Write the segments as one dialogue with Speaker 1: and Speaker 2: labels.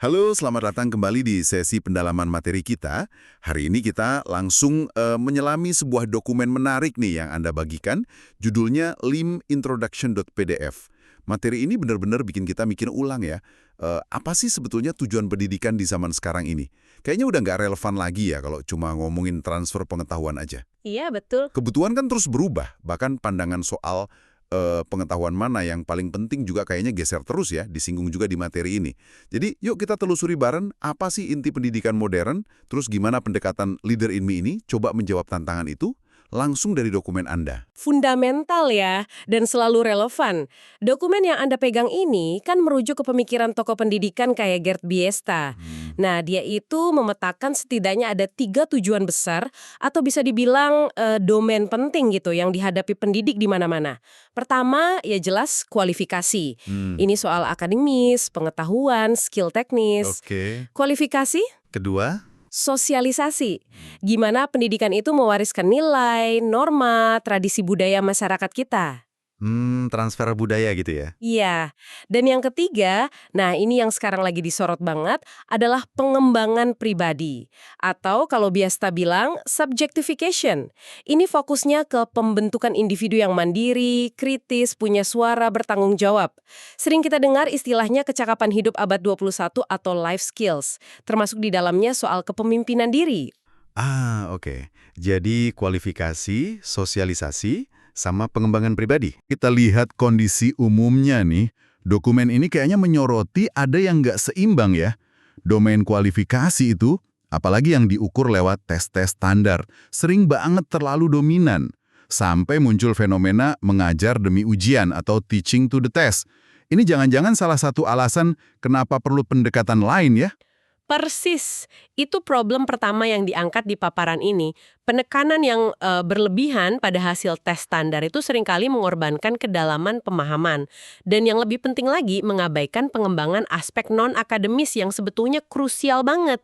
Speaker 1: Halo, selamat datang kembali di sesi pendalaman materi kita. Hari ini kita langsung menyelami sebuah dokumen menarik nih yang Anda bagikan. Judulnya lim.introduction.pdf. Materi ini benar-benar bikin kita mikir ulang ya. Apa sih sebetulnya tujuan pendidikan di zaman sekarang ini? Kayaknya udah nggak relevan lagi ya kalau cuma ngomongin transfer pengetahuan aja.
Speaker 2: Iya, betul.
Speaker 1: Kebutuhan kan terus berubah, bahkan pandangan soal pengetahuan mana yang paling penting juga kayaknya geser terus ya, disinggung juga di materi ini. Jadi yuk kita telusuri bareng apa sih inti pendidikan modern, terus gimana pendekatan Leader in Me ini coba menjawab tantangan itu, langsung dari dokumen Anda.
Speaker 2: Fundamental ya, dan selalu relevan. Dokumen yang Anda pegang ini kan merujuk ke pemikiran tokoh pendidikan kayak Gerd Biesta. Nah, dia itu memetakan setidaknya ada 3 tujuan besar, atau bisa dibilang domain penting gitu yang dihadapi pendidik di mana-mana. Pertama, ya jelas kualifikasi. Ini soal akademis, pengetahuan, skill teknis.
Speaker 1: Oke.
Speaker 2: Kualifikasi?
Speaker 1: Kedua?
Speaker 2: Sosialisasi. Gimana pendidikan itu mewariskan nilai, norma, tradisi budaya masyarakat kita.
Speaker 1: Transfer budaya gitu ya.
Speaker 2: Iya. Dan yang ketiga, nah ini yang sekarang lagi disorot banget, adalah pengembangan pribadi. Atau kalau Biasta bilang, subjectification. Ini fokusnya ke pembentukan individu yang mandiri, kritis, punya suara, bertanggung jawab. Sering kita dengar istilahnya kecakapan hidup abad 21 atau life skills. Termasuk di dalamnya soal kepemimpinan diri.
Speaker 1: Oke. Jadi kualifikasi, sosialisasi, sama pengembangan pribadi. Kita lihat kondisi umumnya nih, dokumen ini kayaknya menyoroti ada yang nggak seimbang ya. Domain kualifikasi itu, apalagi yang diukur lewat tes-tes standar, sering banget terlalu dominan. Sampai muncul fenomena mengajar demi ujian atau teaching to the test. Ini jangan-jangan salah satu alasan kenapa perlu pendekatan lain ya?
Speaker 2: Persis, itu problem pertama yang diangkat di paparan ini. Penekanan yang berlebihan pada hasil tes standar itu seringkali mengorbankan kedalaman pemahaman. Dan yang lebih penting lagi, mengabaikan pengembangan aspek non-akademis yang sebetulnya krusial banget.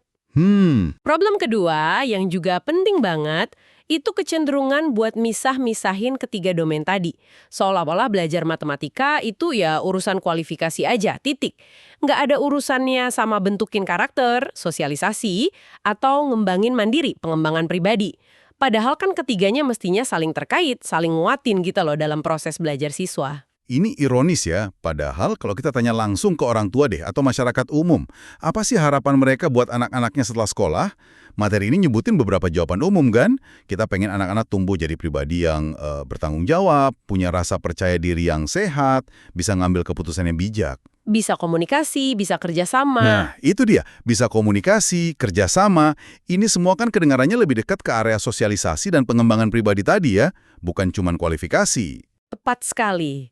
Speaker 2: Problem kedua, yang juga penting banget, itu kecenderungan buat misah-misahin ketiga domain tadi. Seolah-olah belajar matematika itu ya urusan kualifikasi aja, titik. Nggak ada urusannya sama bentukin karakter, sosialisasi, atau ngembangin mandiri, pengembangan pribadi. Padahal kan ketiganya mestinya saling terkait, saling nguatin gitu loh dalam proses belajar siswa.
Speaker 1: Ini ironis ya, padahal kalau kita tanya langsung ke orang tua deh atau masyarakat umum, apa sih harapan mereka buat anak-anaknya setelah sekolah? Materi ini nyebutin beberapa jawaban umum kan? Kita pengen anak-anak tumbuh jadi pribadi yang bertanggung jawab, punya rasa percaya diri yang sehat, bisa ngambil keputusan yang bijak.
Speaker 2: Bisa komunikasi, bisa kerjasama.
Speaker 1: Nah, itu dia. Bisa komunikasi, kerjasama. Ini semua kan kedengarannya lebih dekat ke area sosialisasi dan pengembangan pribadi tadi ya, bukan cuman kualifikasi.
Speaker 2: Tepat sekali.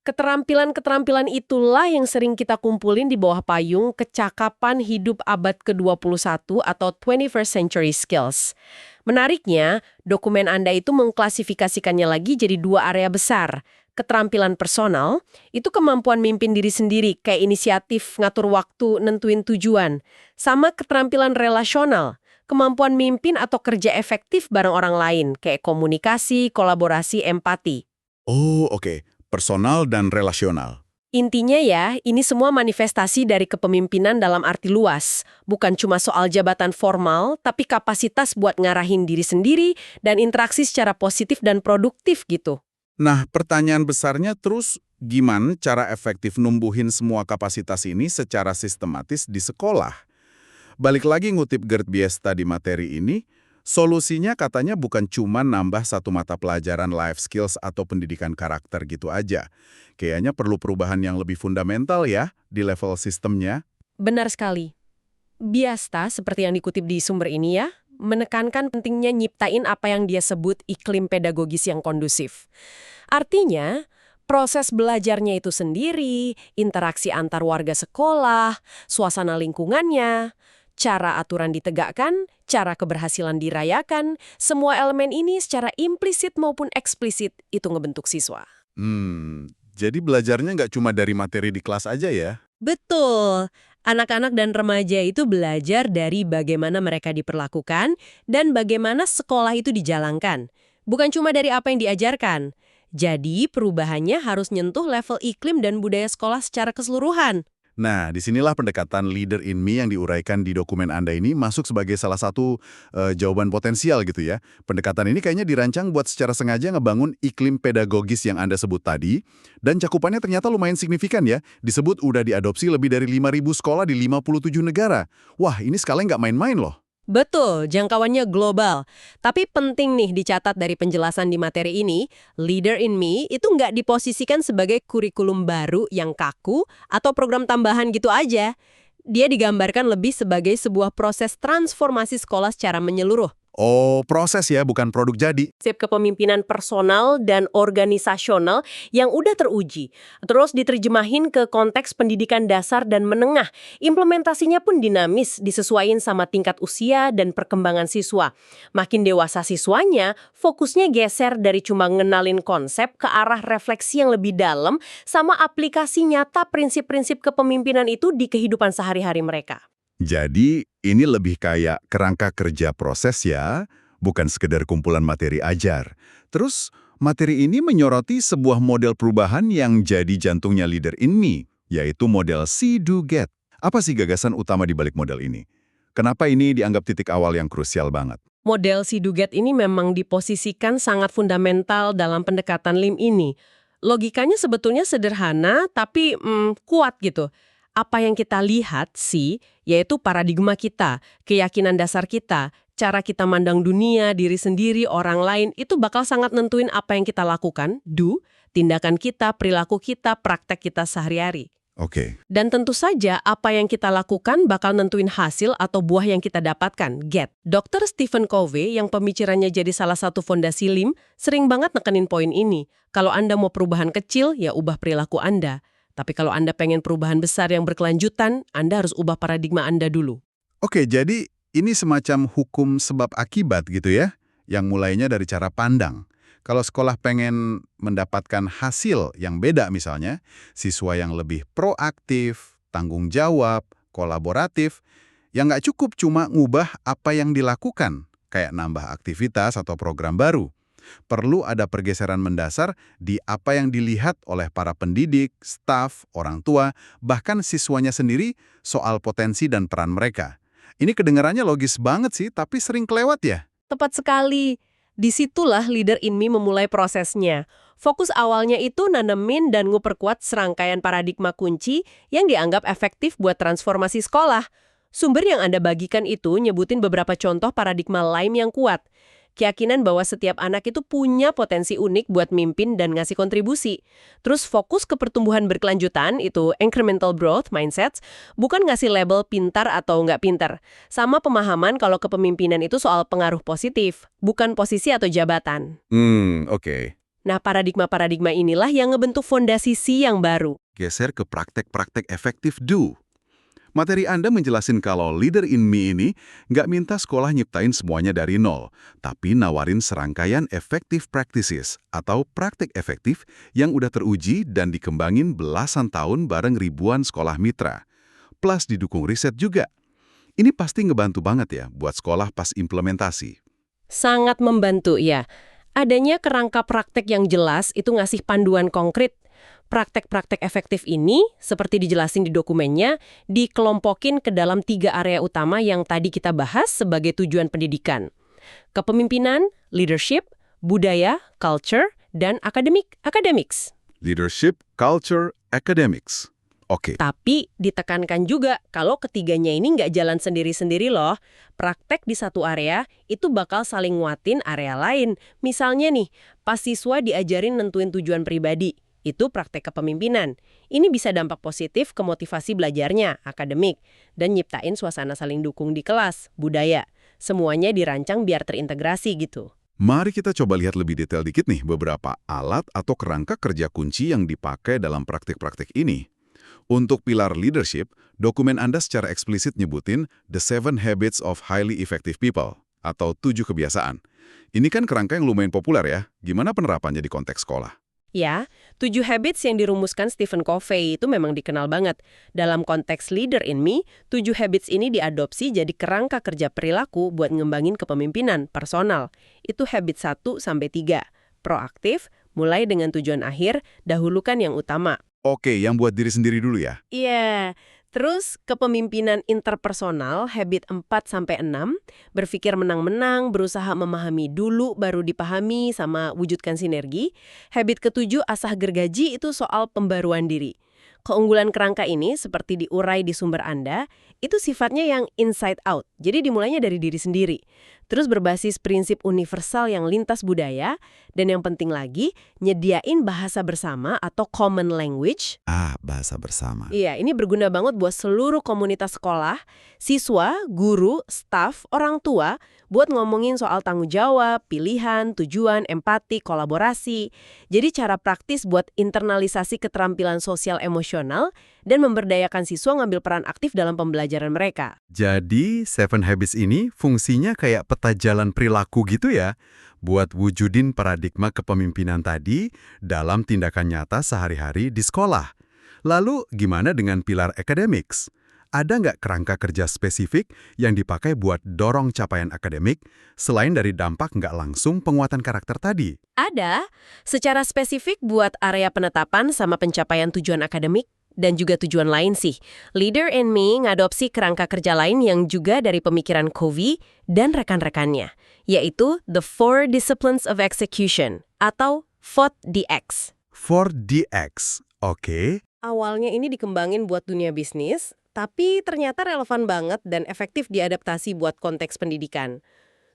Speaker 2: Keterampilan-keterampilan itulah yang sering kita kumpulin di bawah payung kecakapan hidup abad ke-21 atau 21st century skills. Menariknya, dokumen Anda itu mengklasifikasikannya lagi jadi 2 area besar. Keterampilan personal, itu kemampuan mimpin diri sendiri, kayak inisiatif, ngatur waktu, nentuin tujuan. Sama keterampilan relasional, kemampuan mimpin atau kerja efektif bareng orang lain, kayak komunikasi, kolaborasi, empati.
Speaker 1: Oh, oke. Personal dan relasional.
Speaker 2: Intinya ya, ini semua manifestasi dari kepemimpinan dalam arti luas. Bukan cuma soal jabatan formal, tapi kapasitas buat ngarahin diri sendiri dan interaksi secara positif dan produktif gitu.
Speaker 1: Nah, pertanyaan besarnya terus gimana cara efektif numbuhin semua kapasitas ini secara sistematis di sekolah? Balik lagi ngutip Gerd Biesta di materi ini, solusinya katanya bukan cuma nambah satu mata pelajaran life skills atau pendidikan karakter gitu aja. Kayaknya perlu perubahan yang lebih fundamental ya di level sistemnya.
Speaker 2: Benar sekali. Biasta, seperti yang dikutip di sumber ini ya, menekankan pentingnya nyiptain apa yang dia sebut iklim pedagogis yang kondusif. Artinya, proses belajarnya itu sendiri, interaksi antar warga sekolah, suasana lingkungannya, cara aturan ditegakkan, cara keberhasilan dirayakan, semua elemen ini secara implisit maupun eksplisit itu ngebentuk siswa.
Speaker 1: Jadi belajarnya nggak cuma dari materi di kelas aja ya?
Speaker 2: Betul. Anak-anak dan remaja itu belajar dari bagaimana mereka diperlakukan dan bagaimana sekolah itu dijalankan. Bukan cuma dari apa yang diajarkan. Jadi perubahannya harus nyentuh level iklim dan budaya sekolah secara keseluruhan.
Speaker 1: Nah, disinilah pendekatan leader in me yang diuraikan di dokumen Anda ini masuk sebagai salah satu jawaban potensial gitu ya. Pendekatan ini kayaknya dirancang buat secara sengaja ngebangun iklim pedagogis yang Anda sebut tadi, dan cakupannya ternyata lumayan signifikan ya. Disebut udah diadopsi lebih dari 5.000 sekolah di 57 negara. Wah, ini skalanya nggak main-main loh.
Speaker 2: Betul, jangkauannya global. Tapi penting nih dicatat dari penjelasan di materi ini, Leader in Me itu nggak diposisikan sebagai kurikulum baru yang kaku atau program tambahan gitu aja. Dia digambarkan lebih sebagai sebuah proses transformasi sekolah secara menyeluruh.
Speaker 1: Oh, proses ya, bukan produk jadi.
Speaker 2: Prinsip kepemimpinan personal dan organisasional yang udah teruji. Terus diterjemahin ke konteks pendidikan dasar dan menengah. Implementasinya pun dinamis, disesuaikan sama tingkat usia dan perkembangan siswa. Makin dewasa siswanya, fokusnya geser dari cuma ngenalin konsep ke arah refleksi yang lebih dalam sama aplikasi nyata prinsip-prinsip kepemimpinan itu di kehidupan sehari-hari mereka.
Speaker 1: Jadi, ini lebih kayak kerangka kerja proses ya, bukan sekedar kumpulan materi ajar. Terus, materi ini menyoroti sebuah model perubahan yang jadi jantungnya Leader in Me, yaitu model See, Do, Get. Apa sih gagasan utama di balik model ini? Kenapa ini dianggap titik awal yang krusial banget?
Speaker 2: Model si Duget ini memang diposisikan sangat fundamental dalam pendekatan LIM ini. Logikanya sebetulnya sederhana, tapi kuat gitu. Apa yang kita lihat sih, yaitu paradigma kita, keyakinan dasar kita, cara kita mandang dunia, diri sendiri, orang lain, itu bakal sangat nentuin apa yang kita lakukan, do, tindakan kita, perilaku kita, praktek kita sehari-hari.
Speaker 1: Oke.
Speaker 2: Dan tentu saja apa yang kita lakukan bakal nentuin hasil atau buah yang kita dapatkan, get. Dr. Stephen Covey yang pemikirannya jadi salah satu fondasi LIM sering banget nekenin poin ini. Kalau Anda mau perubahan kecil, ya ubah perilaku Anda. Tapi kalau Anda pengen perubahan besar yang berkelanjutan, Anda harus ubah paradigma Anda dulu.
Speaker 1: Oke, jadi ini semacam hukum sebab akibat gitu ya, yang mulainya dari cara pandang. Kalau sekolah pengen mendapatkan hasil yang beda misalnya, siswa yang lebih proaktif, tanggung jawab, kolaboratif, yang nggak cukup cuma ngubah apa yang dilakukan, kayak nambah aktivitas atau program baru. Perlu ada pergeseran mendasar di apa yang dilihat oleh para pendidik, staf, orang tua, bahkan siswanya sendiri soal potensi dan peran mereka. Ini kedengarannya logis banget sih, tapi sering kelewat ya.
Speaker 2: Tepat sekali. Disitulah Leader in Me memulai prosesnya. Fokus awalnya itu nanemin dan nguperkuat serangkaian paradigma kunci yang dianggap efektif buat transformasi sekolah. Sumber yang Anda bagikan itu nyebutin beberapa contoh paradigma LIM yang kuat. Keyakinan bahwa setiap anak itu punya potensi unik buat mimpin dan ngasih kontribusi. Terus fokus ke pertumbuhan berkelanjutan, itu incremental growth mindsets, bukan ngasih label pintar atau nggak pintar. Sama pemahaman kalau kepemimpinan itu soal pengaruh positif, bukan posisi atau jabatan.
Speaker 1: Oke.
Speaker 2: Nah, paradigma-paradigma inilah yang ngebentuk fondasi C yang baru.
Speaker 1: Geser ke praktek-praktek efektif do. Materi Anda menjelasin kalau Leader in Me ini nggak minta sekolah nyiptain semuanya dari nol, tapi nawarin serangkaian effective practices atau praktik efektif yang udah teruji dan dikembangin belasan tahun bareng ribuan sekolah mitra. Plus didukung riset juga. Ini pasti ngebantu banget ya buat sekolah pas implementasi.
Speaker 2: Sangat membantu, ya. Adanya kerangka praktek yang jelas itu ngasih panduan konkret. Praktek-praktek efektif ini, seperti dijelasin di dokumennya, dikelompokin ke dalam 3 area utama yang tadi kita bahas sebagai tujuan pendidikan. Kepemimpinan, leadership, budaya, culture, dan academics.
Speaker 1: Leadership, culture, academics. Oke.
Speaker 2: Tapi ditekankan juga kalau ketiganya ini nggak jalan sendiri-sendiri loh. Praktek di satu area itu bakal saling nguatin area lain. Misalnya nih, pas siswa diajarin nentuin tujuan pribadi. Itu praktek kepemimpinan. Ini bisa dampak positif ke motivasi belajarnya, akademik, dan nyiptain suasana saling dukung di kelas, budaya. Semuanya dirancang biar terintegrasi gitu.
Speaker 1: Mari kita coba lihat lebih detail dikit nih beberapa alat atau kerangka kerja kunci yang dipakai dalam praktik-praktik ini. Untuk pilar leadership, dokumen Anda secara eksplisit nyebutin The 7 Habits of Highly Effective People, atau 7 kebiasaan. Ini kan kerangka yang lumayan populer ya. Gimana penerapannya di konteks sekolah?
Speaker 2: Ya, 7 habits yang dirumuskan Stephen Covey itu memang dikenal banget. Dalam konteks Leader in Me, 7 habits ini diadopsi jadi kerangka kerja perilaku buat ngembangin kepemimpinan personal. Itu habit 1-3. Proaktif, mulai dengan tujuan akhir, dahulukan yang utama.
Speaker 1: Oke, yang buat diri sendiri dulu ya.
Speaker 2: Iya. Terus kepemimpinan interpersonal habit 4-6, berpikir menang-menang, berusaha memahami dulu baru dipahami sama wujudkan sinergi. Habit ketujuh asah gergaji itu soal pembaruan diri. Keunggulan kerangka ini seperti diurai di sumber Anda, itu sifatnya yang inside out. Jadi dimulainya dari diri sendiri. Terus berbasis prinsip universal yang lintas budaya, dan yang penting lagi, nyediain bahasa bersama atau common language.
Speaker 1: Bahasa bersama.
Speaker 2: Iya, ini berguna banget buat seluruh komunitas sekolah, siswa, guru, staf, orang tua, buat ngomongin soal tanggung jawab, pilihan, tujuan, empati, kolaborasi. Jadi cara praktis buat internalisasi keterampilan sosial emosional dan memberdayakan siswa ngambil peran aktif dalam pembelajaran mereka.
Speaker 1: Jadi, Seven Habits ini fungsinya kayak peta jalan perilaku gitu ya, buat wujudin paradigma kepemimpinan tadi dalam tindakan nyata sehari-hari di sekolah. Lalu, gimana dengan pilar academics? Ada nggak kerangka kerja spesifik yang dipakai buat dorong capaian akademik selain dari dampak nggak langsung penguatan karakter tadi?
Speaker 2: Ada, secara spesifik buat area penetapan sama pencapaian tujuan akademik, dan juga tujuan lain sih. Leader in Me ngadopsi kerangka kerja lain yang juga dari pemikiran Covey dan rekan-rekannya, yaitu The Four Disciplines of Execution, atau 4DX.
Speaker 1: 4DX, oke.
Speaker 2: Awalnya ini dikembangin buat dunia bisnis, tapi ternyata relevan banget dan efektif diadaptasi buat konteks pendidikan.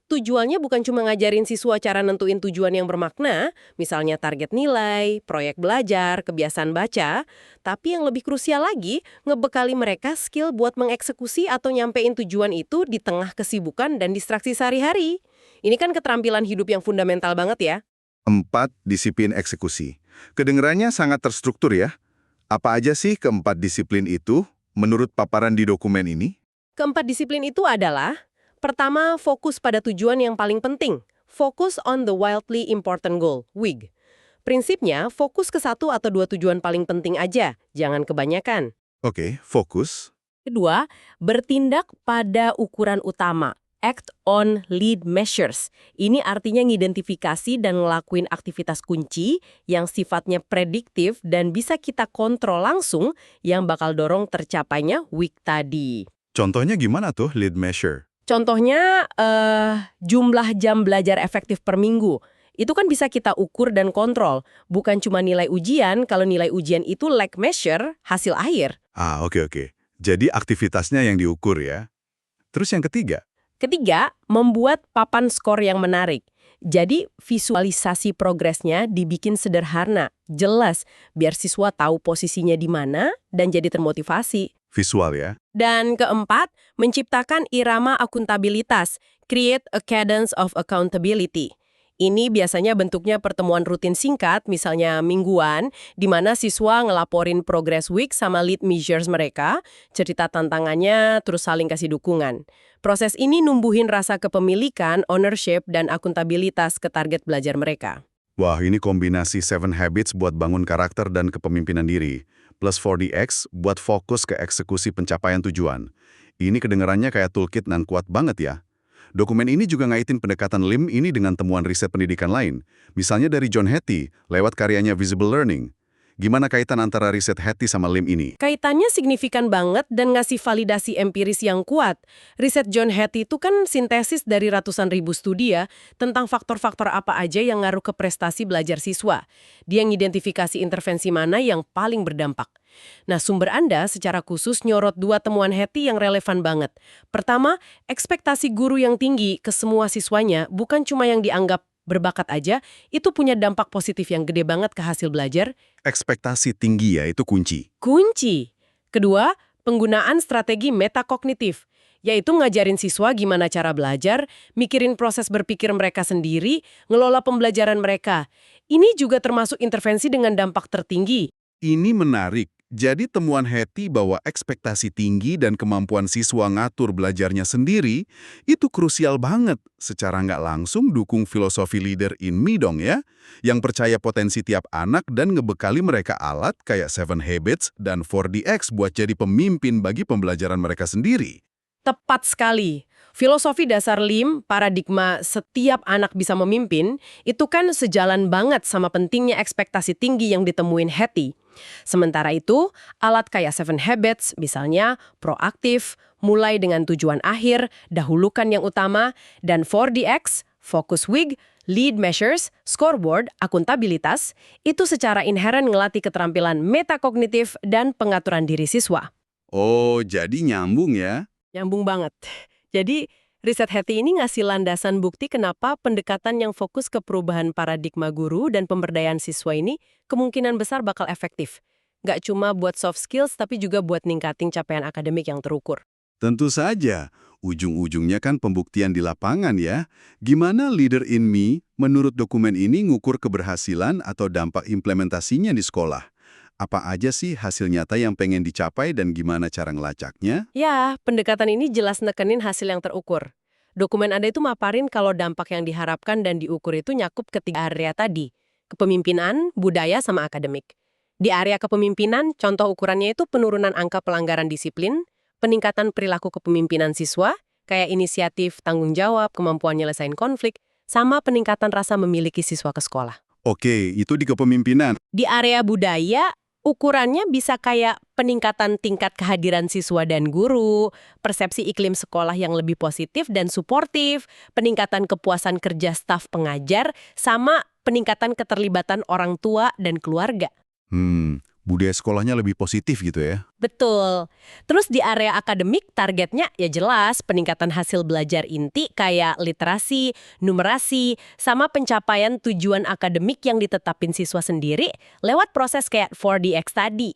Speaker 2: Tujuannya bukan cuma ngajarin siswa cara nentuin tujuan yang bermakna, misalnya target nilai, proyek belajar, kebiasaan baca, tapi yang lebih krusial lagi, ngebekali mereka skill buat mengeksekusi atau nyampein tujuan itu di tengah kesibukan dan distraksi sehari-hari. Ini kan keterampilan hidup yang fundamental banget ya.
Speaker 3: 4 disiplin eksekusi. Kedengarannya sangat terstruktur ya. Apa aja sih keempat disiplin itu menurut paparan di dokumen ini?
Speaker 2: Keempat disiplin itu adalah: pertama, fokus pada tujuan yang paling penting. Focus on the wildly important goal, WIG. Prinsipnya, fokus ke satu atau dua tujuan paling penting aja, jangan kebanyakan.
Speaker 3: Oke, fokus.
Speaker 2: Kedua, bertindak pada ukuran utama. Act on lead measures. Ini artinya ngidentifikasi dan ngelakuin aktivitas kunci yang sifatnya prediktif dan bisa kita kontrol langsung yang bakal dorong tercapainya WIG tadi.
Speaker 1: Contohnya gimana tuh lead measure?
Speaker 2: Contohnya, jumlah jam belajar efektif per minggu. Itu kan bisa kita ukur dan kontrol. Bukan cuma nilai ujian, kalau nilai ujian itu lag measure, hasil akhir.
Speaker 1: Oke. Jadi aktivitasnya yang diukur ya. Terus yang ketiga?
Speaker 2: Ketiga, membuat papan skor yang menarik. Jadi, visualisasi progresnya dibikin sederhana, jelas, biar siswa tahu posisinya di mana dan jadi termotivasi.
Speaker 1: Visual ya.
Speaker 2: Dan keempat, menciptakan irama akuntabilitas, create a cadence of accountability. Ini biasanya bentuknya pertemuan rutin singkat, misalnya mingguan, di mana siswa ngelaporin progress week sama lead measures mereka, cerita tantangannya, terus saling kasih dukungan. Proses ini numbuhin rasa kepemilikan, ownership, dan akuntabilitas ke target belajar mereka.
Speaker 1: Wah, ini kombinasi 7 Habits buat bangun karakter dan kepemimpinan diri, plus 4DX buat fokus ke eksekusi pencapaian tujuan. Ini kedengarannya kayak toolkit nan kuat banget ya. Dokumen ini juga ngaitin pendekatan Lim ini dengan temuan riset pendidikan lain, misalnya dari John Hattie lewat karyanya Visible Learning. Gimana kaitan antara riset Hattie sama Lim ini?
Speaker 2: Kaitannya signifikan banget dan ngasih validasi empiris yang kuat. Riset John Hattie itu kan sintesis dari ratusan ribu studi ya, tentang faktor-faktor apa aja yang ngaruh ke prestasi belajar siswa. Dia ngidentifikasi intervensi mana yang paling berdampak. Nah, sumber Anda secara khusus nyorot 2 temuan Hattie yang relevan banget. Pertama, ekspektasi guru yang tinggi ke semua siswanya bukan cuma yang dianggap berbakat aja, itu punya dampak positif yang gede banget ke hasil belajar.
Speaker 1: Ekspektasi tinggi ya, itu kunci.
Speaker 2: Kunci. Kedua, penggunaan strategi metakognitif, yaitu ngajarin siswa gimana cara belajar, mikirin proses berpikir mereka sendiri, ngelola pembelajaran mereka. Ini juga termasuk intervensi dengan dampak tertinggi.
Speaker 1: Ini menarik. Jadi temuan Hattie bahwa ekspektasi tinggi dan kemampuan siswa ngatur belajarnya sendiri itu krusial banget. Secara nggak langsung dukung filosofi leader in me dong ya, yang percaya potensi tiap anak dan ngebekali mereka alat kayak 7 Habits dan 4DX buat jadi pemimpin bagi pembelajaran mereka sendiri.
Speaker 2: Tepat sekali. Filosofi dasar Lim, paradigma setiap anak bisa memimpin, itu kan sejalan banget sama pentingnya ekspektasi tinggi yang ditemuin Hattie. Sementara itu, alat kayak Seven Habits misalnya proaktif, mulai dengan tujuan akhir, dahulukan yang utama, dan 4DX, Focus Week, Lead Measures, Scoreboard, akuntabilitas, itu secara inheren ngelatih keterampilan metakognitif dan pengaturan diri siswa.
Speaker 1: Oh, jadi nyambung ya?
Speaker 2: Nyambung banget. Jadi, riset Hattie ini ngasih landasan bukti kenapa pendekatan yang fokus ke perubahan paradigma guru dan pemberdayaan siswa ini kemungkinan besar bakal efektif. Nggak cuma buat soft skills, tapi juga buat ningkatin capaian akademik yang terukur.
Speaker 1: Tentu saja. Ujung-ujungnya kan pembuktian di lapangan ya. Gimana Leader in Me menurut dokumen ini ngukur keberhasilan atau dampak implementasinya di sekolah? Apa aja sih hasil nyata yang pengen dicapai dan gimana cara ngelacaknya?
Speaker 2: Ya, pendekatan ini jelas nekenin hasil yang terukur. Dokumen Anda itu maparin kalau dampak yang diharapkan dan diukur itu nyakup ketiga area tadi. Kepemimpinan, budaya, sama akademik. Di area kepemimpinan, contoh ukurannya itu penurunan angka pelanggaran disiplin, peningkatan perilaku kepemimpinan siswa, kayak inisiatif, tanggung jawab, kemampuan nyelesain konflik, sama peningkatan rasa memiliki siswa ke sekolah.
Speaker 1: Oke, itu di kepemimpinan.
Speaker 2: Di area budaya, ukurannya bisa kayak peningkatan tingkat kehadiran siswa dan guru, persepsi iklim sekolah yang lebih positif dan suportif, peningkatan kepuasan kerja staf pengajar, sama peningkatan keterlibatan orang tua dan keluarga.
Speaker 1: Budaya sekolahnya lebih positif gitu ya?
Speaker 2: Betul. Terus di area akademik targetnya ya jelas peningkatan hasil belajar inti kayak literasi, numerasi, sama pencapaian tujuan akademik yang ditetapin siswa sendiri lewat proses kayak 4DX tadi.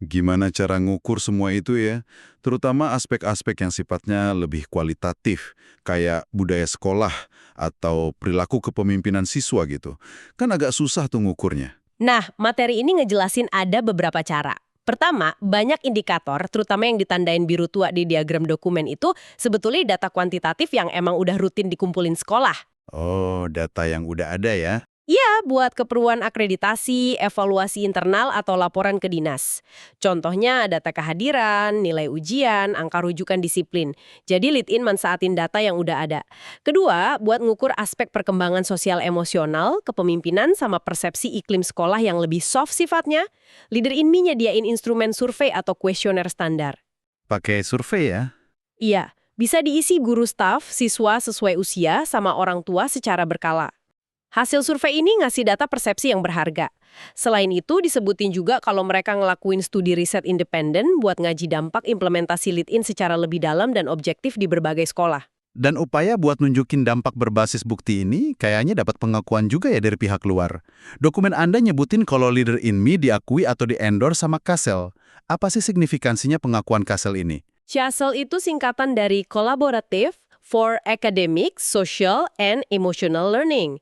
Speaker 1: Gimana cara ngukur semua itu ya? Terutama aspek-aspek yang sifatnya lebih kualitatif, kayak budaya sekolah atau perilaku kepemimpinan siswa gitu. Kan agak susah tuh ngukurnya.
Speaker 2: Nah, materi ini ngejelasin ada beberapa cara. Pertama, banyak indikator, terutama yang ditandain biru tua di diagram dokumen itu, sebetulnya data kuantitatif yang emang udah rutin dikumpulin sekolah.
Speaker 1: Oh, data yang udah ada ya?
Speaker 2: Iya, buat keperluan akreditasi, evaluasi internal, atau laporan ke dinas. Contohnya data kehadiran, nilai ujian, angka rujukan disiplin. Jadi lead-in mansaatin data yang udah ada. Kedua, buat ngukur aspek perkembangan sosial emosional, kepemimpinan, sama persepsi iklim sekolah yang lebih soft sifatnya, Leader in Me nyediain instrumen survei atau kuesioner standar.
Speaker 1: Pakai survei ya?
Speaker 2: Iya, bisa diisi guru staf, siswa sesuai usia, sama orang tua secara berkala. Hasil survei ini ngasih data persepsi yang berharga. Selain itu, disebutin juga kalau mereka ngelakuin studi riset independen buat ngaji dampak implementasi lead-in secara lebih dalam dan objektif di berbagai sekolah.
Speaker 1: Dan upaya buat nunjukin dampak berbasis bukti ini kayaknya dapat pengakuan juga ya dari pihak luar. Dokumen Anda nyebutin kalau Leader in Me diakui atau di-endorse sama CASEL. Apa sih signifikansinya pengakuan CASEL ini?
Speaker 2: CASEL itu singkatan dari Collaborative for Academic, Social, and Emotional Learning.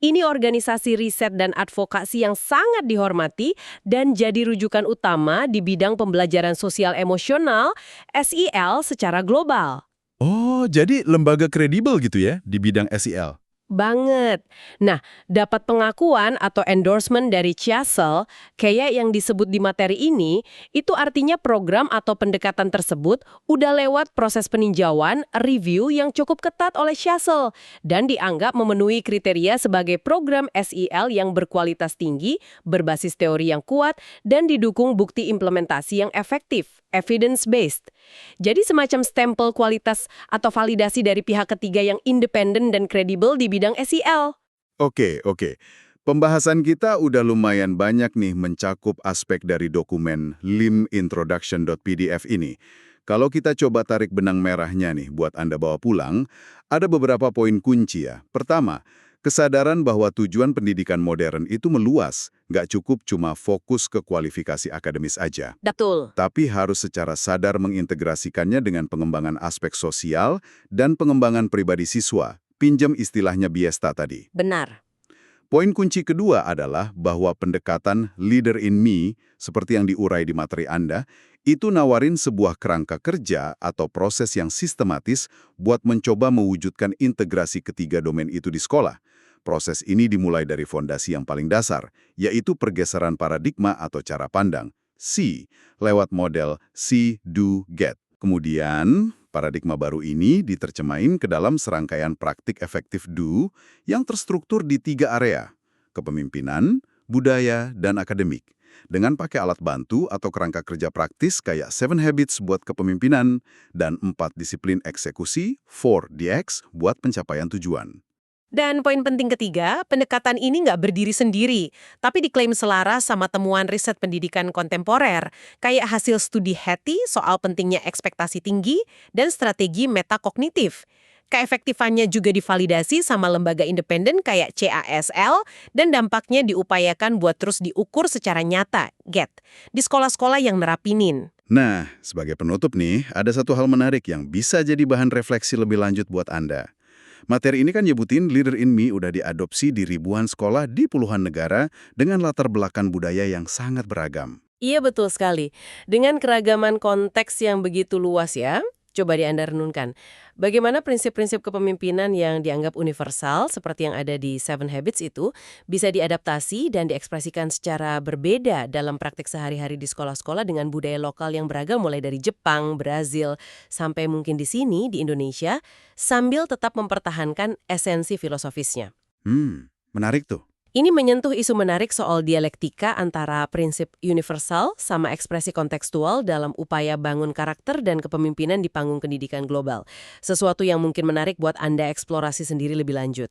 Speaker 2: Ini organisasi riset dan advokasi yang sangat dihormati dan jadi rujukan utama di bidang pembelajaran sosial emosional, SEL, secara global.
Speaker 1: Oh, jadi lembaga kredibel gitu ya di bidang SEL?
Speaker 2: Banget. Nah, dapat pengakuan atau endorsement dari CASEL, kayak yang disebut di materi ini, itu artinya program atau pendekatan tersebut udah lewat proses peninjauan, review yang cukup ketat oleh CASEL, dan dianggap memenuhi kriteria sebagai program SEL yang berkualitas tinggi, berbasis teori yang kuat, dan didukung bukti implementasi yang efektif, evidence-based. Jadi semacam stempel kualitas atau validasi dari pihak ketiga yang independen dan kredibel di bidang SEL.
Speaker 1: Oke. Pembahasan kita udah lumayan banyak nih mencakup aspek dari dokumen limintroduction.pdf ini. Kalau kita coba tarik benang merahnya nih buat Anda bawa pulang, ada beberapa poin kunci ya. Pertama, kesadaran bahwa tujuan pendidikan modern itu meluas, nggak cukup cuma fokus ke kualifikasi akademis aja.
Speaker 2: Betul.
Speaker 1: Tapi harus secara sadar mengintegrasikannya dengan pengembangan aspek sosial dan pengembangan pribadi siswa. Pinjam istilahnya Biesta tadi.
Speaker 2: Benar.
Speaker 1: Poin kunci kedua adalah bahwa pendekatan Leader in Me, seperti yang diurai di materi Anda, itu nawarin sebuah kerangka kerja atau proses yang sistematis buat mencoba mewujudkan integrasi ketiga domain itu di sekolah. Proses ini dimulai dari fondasi yang paling dasar, yaitu pergeseran paradigma atau cara pandang, C, lewat model See, Do, Get. Kemudian, paradigma baru ini diterjemahin ke dalam serangkaian praktik efektif Do yang terstruktur di 3 area, kepemimpinan, budaya, dan akademik. dengan pakai alat bantu atau kerangka kerja praktis kayak 7 Habits buat kepemimpinan dan 4 disiplin eksekusi, 4DX, buat pencapaian tujuan.
Speaker 2: Dan poin penting ketiga, pendekatan ini nggak berdiri sendiri, tapi diklaim selaras sama temuan riset pendidikan kontemporer, kayak hasil studi Hattie soal pentingnya ekspektasi tinggi dan strategi metakognitif. Keefektifannya juga divalidasi sama lembaga independen kayak CASL dan dampaknya diupayakan buat terus diukur secara nyata, di sekolah-sekolah yang nerapinin.
Speaker 1: Nah, sebagai penutup nih, ada satu hal menarik yang bisa jadi bahan refleksi lebih lanjut buat Anda. Materi ini kan nyebutin Leader in Me udah diadopsi di ribuan sekolah di puluhan negara dengan latar belakang budaya yang sangat beragam.
Speaker 2: Iya betul sekali. Dengan keragaman konteks yang begitu luas ya, coba Anda renungkan. Bagaimana prinsip-prinsip kepemimpinan yang dianggap universal seperti yang ada di 7 Habits itu bisa diadaptasi dan diekspresikan secara berbeda dalam praktik sehari-hari di sekolah-sekolah dengan budaya lokal yang beragam mulai dari Jepang, Brazil, sampai mungkin di sini, di Indonesia, sambil tetap mempertahankan esensi filosofisnya.
Speaker 1: Menarik tuh.
Speaker 2: Ini menyentuh isu menarik soal dialektika antara prinsip universal sama ekspresi kontekstual dalam upaya bangun karakter dan kepemimpinan di panggung pendidikan global. Sesuatu yang mungkin menarik buat Anda eksplorasi sendiri lebih lanjut.